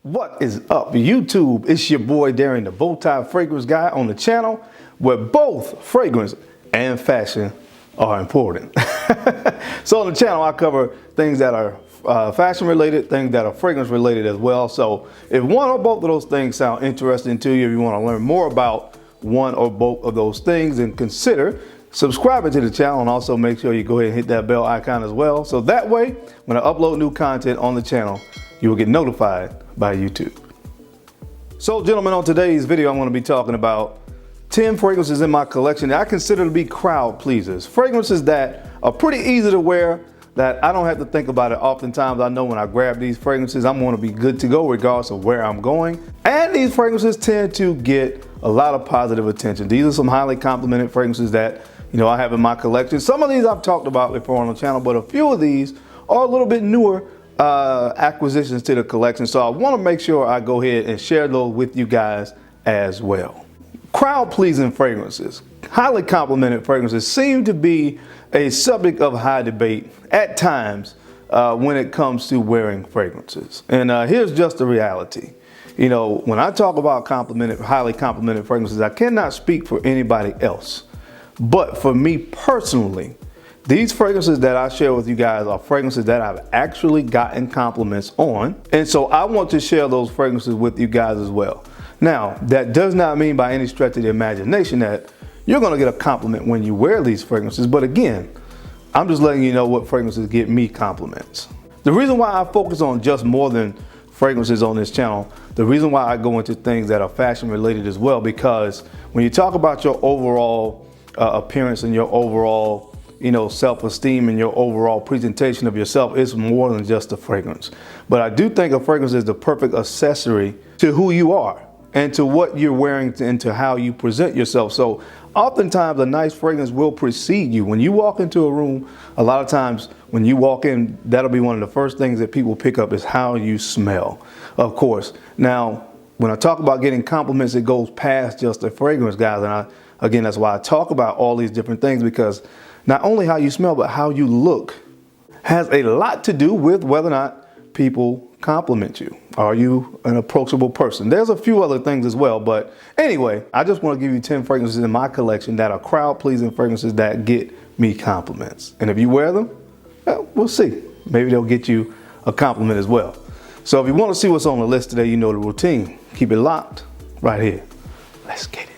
What is up, YouTube? It's your boy Darren, the Bowtie Fragrance Guy, on the channel where both fragrance and fashion are important. So on the channel, I cover things that are fashion related, things that are fragrance related as well. So if one or both of those things sound interesting to you, if you want to learn more about one or both of those things, then consider subscribing to the channel, and also make sure you go ahead and hit that bell icon as well. So that way, when I upload new content on the channel, you will get notified by YouTube. So gentlemen, on today's video, I'm going to be talking about 10 fragrances in my collection that I consider to be crowd pleasers. Fragrances that are pretty easy to wear, that I don't have to think about it oftentimes. I know when I grab these fragrances, I'm going to be good to go regardless of where I'm going. And these fragrances tend to get a lot of positive attention. These are some highly complimented fragrances that, you know, I have in my collection. Some of these I've talked about before on the channel, but a few of these are a little bit newer acquisitions to the collection. So I want to make sure I go ahead and share those with you guys as well. Crowd pleasing fragrances, highly complimented fragrances seem to be a subject of high debate at times when it comes to wearing fragrances. And here's just the reality. You know, when I talk about highly complimented fragrances, I cannot speak for anybody else. But for me personally, these fragrances that I share with you guys are fragrances that I've actually gotten compliments on. And so I want to share those fragrances with you guys as well. Now, that does not mean by any stretch of the imagination that you're going to get a compliment when you wear these fragrances. But again, I'm just letting you know what fragrances get me compliments. The reason why I focus on just more than fragrances on this channel, the reason why I go into things that are fashion related as well, because when you talk about your overall appearance and your overall, you know, self-esteem and your overall presentation of yourself, is more than just a fragrance. But I do think a fragrance is the perfect accessory to who you are and to what you're wearing and to how you present yourself. So oftentimes a nice fragrance will precede you. When you walk into a room, a lot of times when you walk in, that'll be one of the first things that people pick up is how you smell, of course. Now, when I talk about getting compliments, it goes past just the fragrance, guys. And again, that's why I talk about all these different things, because not only how you smell, but how you look has a lot to do with whether or not people compliment you. Are you an approachable person? There's a few other things as well. But anyway, I just want to give you 10 fragrances in my collection that are crowd-pleasing fragrances that get me compliments. And if you wear them, well, we'll see. Maybe they'll get you a compliment as well. So if you want to see what's on the list today, you know the routine. Keep it locked right here. Let's get it.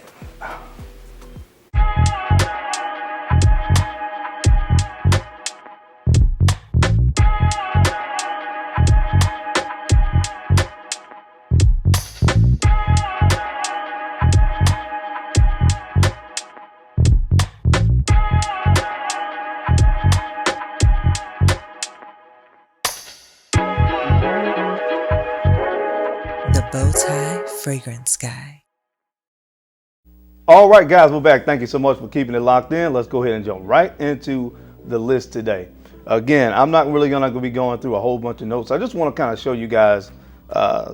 Bowtie Fragrance Guy. All right, guys, we're back. Thank you so much for keeping it locked in. Let's go ahead and jump right into the list today. Again, I'm not really going to be going through a whole bunch of notes. I just want to kind of show you guys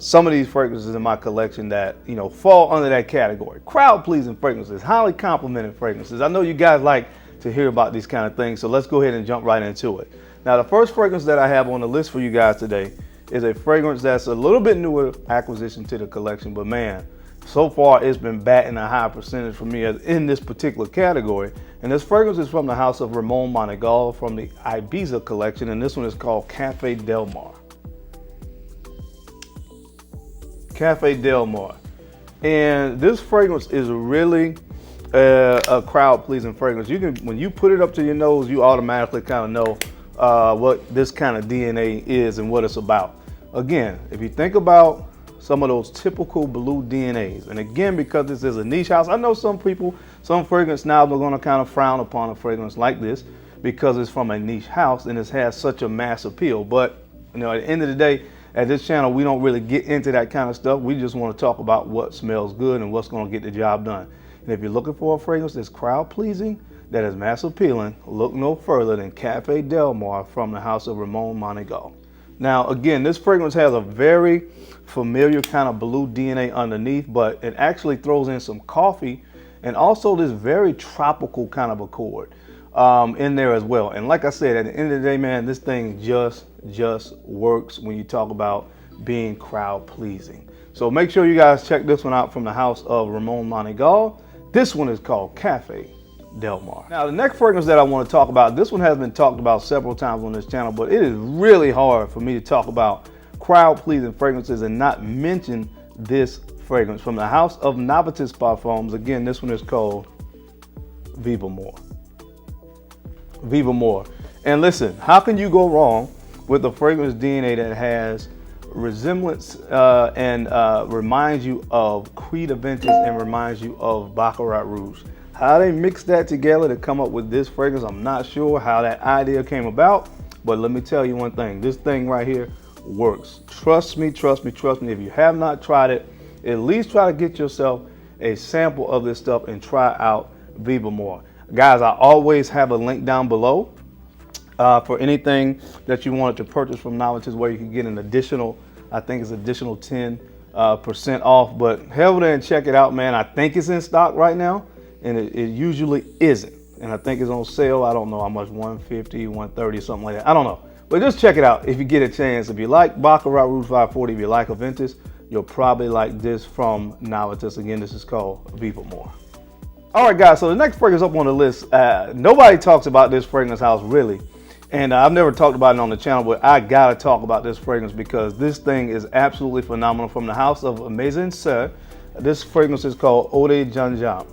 some of these fragrances in my collection that, you know, fall under that category. Crowd-pleasing fragrances, highly complimented fragrances. I know you guys like to hear about these kind of things, so let's go ahead and jump right into it. Now, the first fragrance that I have on the list for you guys today is a fragrance that's a little bit newer acquisition to the collection, but man, so far it's been batting a high percentage for me in this particular category. And this fragrance is from the house of Ramon Monegal from the Ibiza collection, and this one is called Cafe Del Mar. Cafe Del Mar. And this fragrance is really a crowd-pleasing fragrance. You can, when you put it up to your nose, you automatically kind of know what this kind of DNA is and what it's about. Again, if you think about some of those typical blue DNAs, and again, because this is a niche house, I know some people, some fragrance now, they're going to kind of frown upon a fragrance like this because it's from a niche house and it has such a mass appeal. But you know, at the end of the day, at this channel, we don't really get into that kind of stuff. We just want to talk about what smells good and what's going to get the job done. And if you're looking for a fragrance that's crowd pleasing, that is mass appealing, look no further than Cafe Del Mar from the house of Ramon Monegal. Now, again, this fragrance has a very familiar kind of blue DNA underneath, but it actually throws in some coffee and also this very tropical kind of accord in there as well. And like I said, at the end of the day, man, this thing just works when you talk about being crowd pleasing. So make sure you guys check this one out from the house of Ramon Monegal. This one is called Cafe Del Mar. Now the next fragrance that I want to talk about, this one has been talked about several times on this channel, but it is really hard for me to talk about crowd pleasing fragrances and not mention this fragrance from the house of Aventis Parfums. Again, this one is called Viva More. Viva More. And listen, how can you go wrong with a fragrance DNA that has resemblance and reminds you of Creed Aventis and reminds you of Baccarat Rouge? How they mixed that together to come up with this fragrance, I'm not sure how that idea came about, but let me tell you one thing, this thing right here works. Trust me, trust me, trust me. If you have not tried it, at least try to get yourself a sample of this stuff and try out Viva More. Guys, I always have a link down below for anything that you wanted to purchase from Aventis, where you can get an additional, I think it's additional 10% off, but head over there and check it out, man. I think it's in stock right now, and it usually isn't. And I think it's on sale. I don't know how much, 150, 130, something like that. I don't know. But just check it out if you get a chance. If you like Baccarat Rouge 540, if you like Aventis, you'll probably like this from Aventis. Again, this is called Viva More. All right, guys, so the next fragrance up on the list, nobody talks about this fragrance house really. And I've never talked about it on the channel, but I gotta talk about this fragrance because this thing is absolutely phenomenal. From the house of Amazing Sir, this fragrance is called Ole Janjam.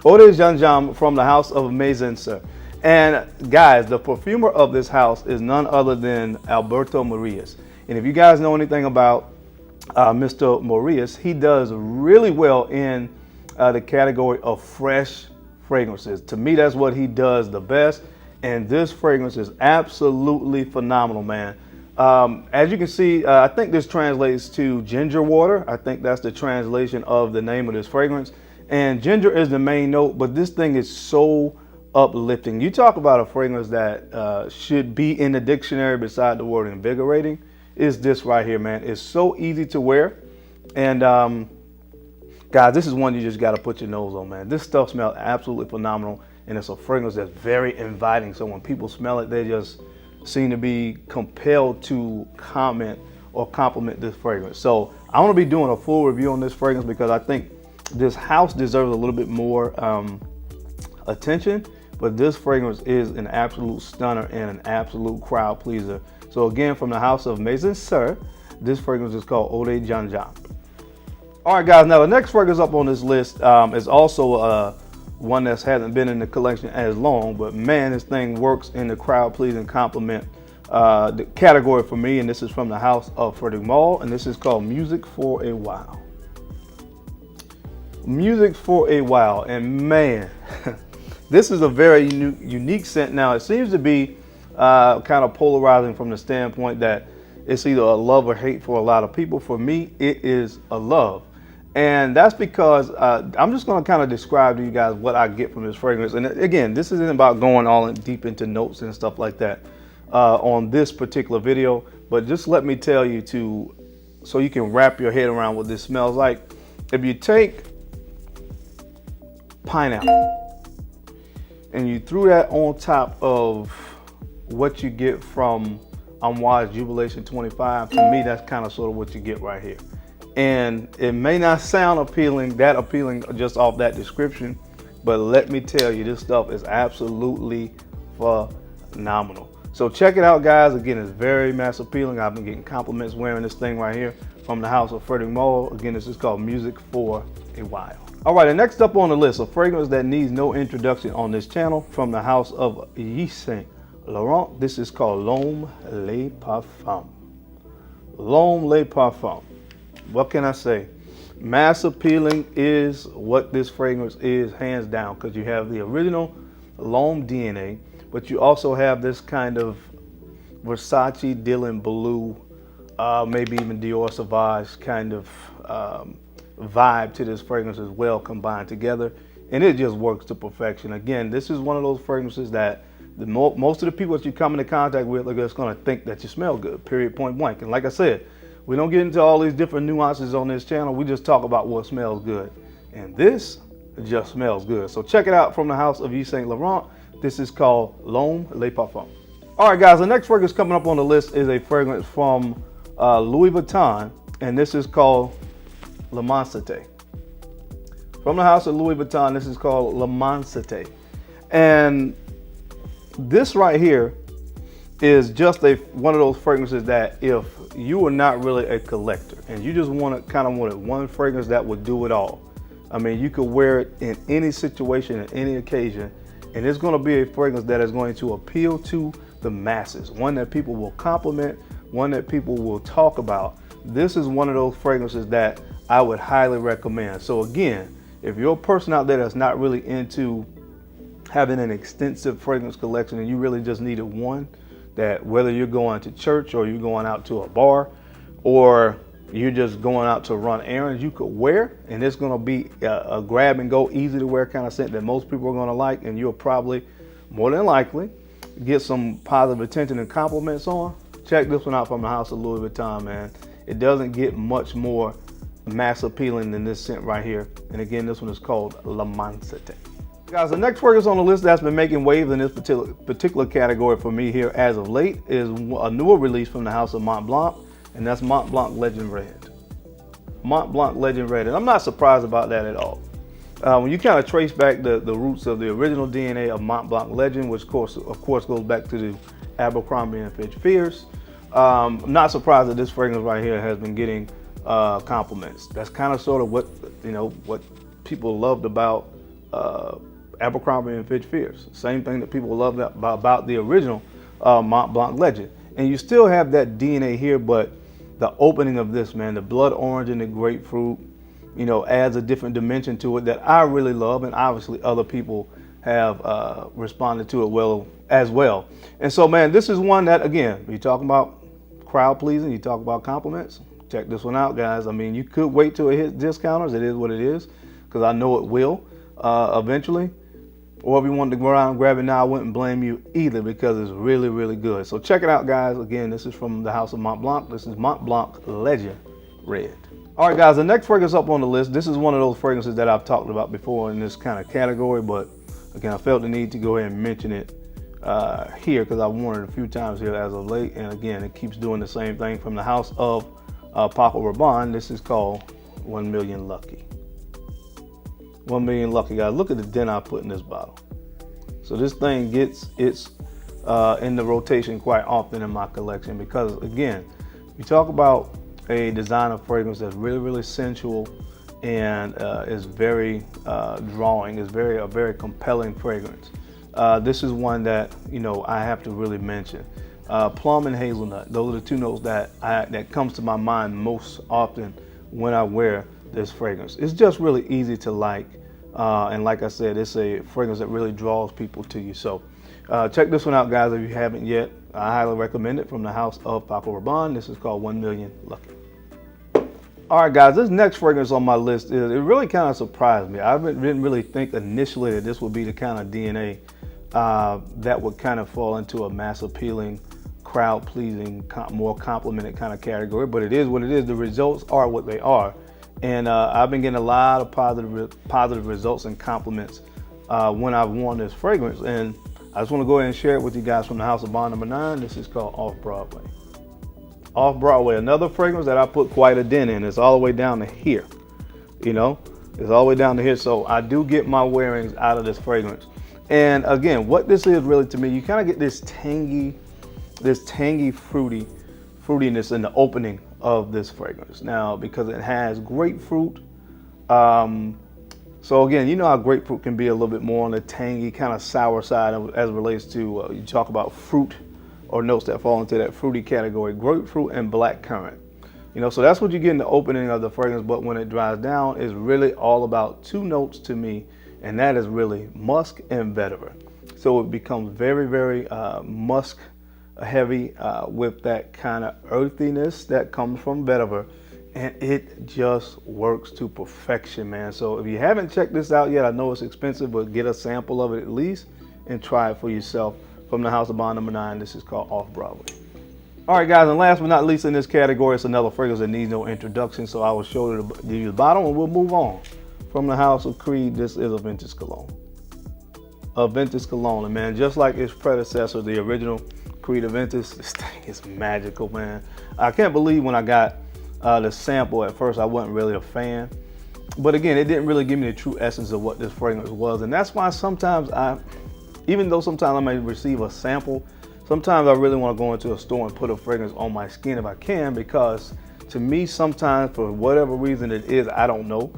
Ole Janjam from the house of Amazing Sir. And guys, the perfumer of this house is none other than Alberto Morillas. And if you guys know anything about Mr. Morillas, he does really well in the category of fresh fragrances. To me, that's what he does the best. And this fragrance is absolutely phenomenal, man. As you can see, I think this translates to ginger water. I think that's the translation of the name of this fragrance. And ginger is the main note, but this thing is so uplifting. You talk about a fragrance that should be in the dictionary beside the word invigorating, is this right here, man. It's so easy to wear. And guys, this is one you just got to put your nose on, man. This stuff smells absolutely phenomenal. And it's a fragrance that's very inviting. So when people smell it, they just seem to be compelled to comment or compliment this fragrance. So I want to be doing a full review on this fragrance because I think this house deserves a little bit more attention. But this fragrance is an absolute stunner and an absolute crowd pleaser. So again, from the house of Amazing Sir, this fragrance is called Ole Janjam. All right, guys, now the next fragrance up on this list is also one that hasn't been in the collection as long, but man, this thing works in the crowd pleasing compliment the category for me, and this is from the house of Frederic Malle, and this is called Music for a While. Music for a While, and man, this is a very unique scent. Now, it seems to be kind of polarizing from the standpoint that it's either a love or hate for a lot of people. For me, it is a love. And that's because I'm just going to kind of describe to you guys what I get from this fragrance. And again, this isn't about going all in deep into notes and stuff like that on this particular video. But just let me tell you so you can wrap your head around what this smells like. If you take pineapple and you threw that on top of what you get from Amouage Jubilation 25, to me, that's kind of sort of what you get right here. And it may not sound appealing just off that description, but let me tell you, this stuff is absolutely phenomenal. So check it out, guys. Again, it's very mass appealing. I've been getting compliments wearing this thing right here from the house of Frederic Malle. Again, this is called Music for a While. All right, and next up on the list, a fragrance that needs no introduction on this channel from the house of Yves Saint Laurent. This is called L'Homme Les Parfums. L'Homme Les Parfums. What can I say? Mass appealing is what this fragrance is, hands down, because you have the original L'Homme DNA, but you also have this kind of Versace, Dylan Blue, maybe even Dior Sauvage kind of vibe to this fragrance as well, combined together, and it just works to perfection. Again, this is one of those fragrances that most of the people that you come into contact with are just going to think that you smell good, period, point blank. And like I said, we don't get into all these different nuances on this channel. We just talk about what smells good. And this just smells good. So check it out from the house of Yves Saint Laurent. This is called L'Homme Les Parfums. All right, guys, the next fragrance coming up on the list is a fragrance from Louis Vuitton, and this is called Le Mansite. From the house of Louis Vuitton, this is called Le Mansite. And this right here is just one of those fragrances that if you are not really a collector and you just wanted one fragrance that would do it all. I mean, you could wear it in any situation, at any occasion, and it's going to be a fragrance that is going to appeal to the masses, one that people will compliment, one that people will talk about. This is one of those fragrances that I would highly recommend. So again, if you're a person out there that's not really into having an extensive fragrance collection and you really just needed one, that whether you're going to church or you're going out to a bar or you're just going out to run errands, you could wear, and it's going to be a grab and go, easy to wear kind of scent that most people are going to like, and you'll probably, more than likely, get some positive attention and compliments on. Check this one out from the house of Louis Vuitton, man. It doesn't get much more mass appealing than this scent right here. And again, this one is called Le Mansite. Guys, the next fragrance on the list that's been making waves in this particular category for me here as of late is a newer release from the house of Mont Blanc, and that's Mont Blanc Legend Red. Mont Blanc Legend Red, and I'm not surprised about that at all. When you kind of trace back the roots of the original DNA of Mont Blanc Legend, which of course goes back to the Abercrombie and Fitch Fierce, I'm not surprised that this fragrance right here has been getting compliments. That's kind of sort of what people loved about Abercrombie and Fitch Fierce. Same thing that people loved about the original Mont Blanc Legend. And you still have that DNA here, but the opening of this, man, the blood orange and the grapefruit, adds a different dimension to it that I really love, and obviously other people have responded to it as well. And so, man, this is one that, again, you talking about crowd pleasing, you talk about compliments, check this one out, guys. I mean, you could wait till it hits discounters. It is what it is, because I know it will eventually. Or if you wanted to go around and grab it now, I wouldn't blame you either, because it's really, really good. So check it out, guys. Again, this is from the house of Mont Blanc. This is Mont Blanc Legend Red. All right, guys, the next fragrance up on the list, this is one of those fragrances that I've talked about before in this kind of category, but again, I felt the need to go ahead and mention it here because I've worn it a few times here as of late. And again, it keeps doing the same thing from the house of Paco Rabanne. This is called 1 Million Lucky. 1 Million Lucky, guys. Look at the dent I put in this bottle. So this thing gets its in the rotation quite often in my collection because, again, you talk about a designer fragrance that's really, really sensual and is very drawing, is a very compelling fragrance. This is one that, I have to really mention. Plum and hazelnut, those are the two notes that comes to my mind most often when I wear this fragrance. It's just really easy to like, and like I said, it's a fragrance that really draws people to you. So check this one out, guys, if you haven't yet. I highly recommend it, from the house of Paco Rabanne. This is called 1 Million Lucky. All right, guys, this next fragrance on my list, it really kind of surprised me. I didn't really think initially that this would be the kind of DNA that would kind of fall into a mass appealing, crowd pleasing, more complimented kind of category, but it is what it is. The results are what they are. And I've been getting a lot of positive results and compliments when I've worn this fragrance. And I just want to go ahead and share it with you guys from the house of Bond number 9. This is called Off Broadway. Off Broadway, another fragrance that I put quite a dent in. It's all the way down to here. It's all the way down to here. So I do get my wearings out of this fragrance. And again, what this is really to me, you kind of get this tangy fruitiness in the opening of this fragrance. Now, because it has grapefruit, so again, how grapefruit can be a little bit more on the tangy, kind of sour side as it relates to, you talk about fruit or notes that fall into that fruity category, grapefruit and blackcurrant. So that's what you get in the opening of the fragrance, but when it dries down, it's really all about two notes to me, and that is really musk and vetiver. So it becomes very, very musk heavy with that kind of earthiness that comes from vetiver, and it just works to perfection, man. So if you haven't checked this out yet, I know it's expensive, but get a sample of it at least and try it for yourself. From the house of Bond number 9, this is called Off Broadway. All right, guys, and last but not least in this category, it's another fragrance that needs no introduction, so I will show you the bottle and we'll move on. From the house of Creed, this is Aventis Cologne. Aventis Cologne, and man, just like its predecessor, the original Creed Aventis. This thing is magical, man. I can't believe when I got the sample at first, I wasn't really a fan. But again, it didn't really give me the true essence of what this fragrance was. And that's why sometimes even though sometimes I may receive a sample, sometimes I really want to go into a store and put a fragrance on my skin if I can, because to me, sometimes for whatever reason it is, I don't know.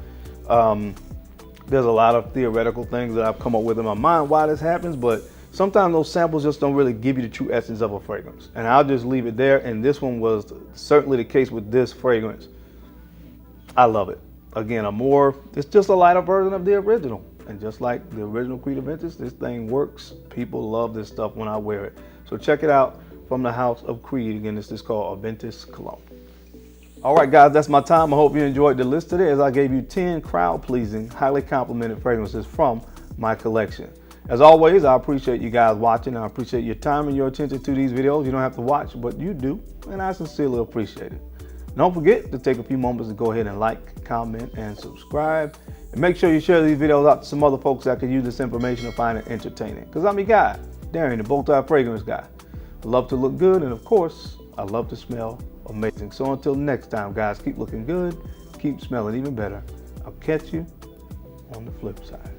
There's a lot of theoretical things that I've come up with in my mind why this happens, but sometimes those samples just don't really give you the true essence of a fragrance. And I'll just leave it there. And this one was certainly the case with this fragrance. I love it. Again, it's just a lighter version of the original. And just like the original Creed Aventis, this thing works. People love this stuff when I wear it. So check it out from the house of Creed. Again, this is called Aventis Clump. All right, guys, that's my time. I hope you enjoyed the list today as I gave you 10 crowd-pleasing, highly complimented fragrances from my collection. As always, I appreciate you guys watching. I appreciate your time and your attention to these videos. You don't have to watch, but you do, and I sincerely appreciate it. Don't forget to take a few moments to go ahead and like, comment, and subscribe. And make sure you share these videos out to some other folks that can use this information and find it entertaining. Because I'm your guy, Darren, the Bowtie Fragrance Guy. I love to look good, and of course, I love to smell amazing. So until next time, guys, keep looking good, keep smelling even better. I'll catch you on the flip side.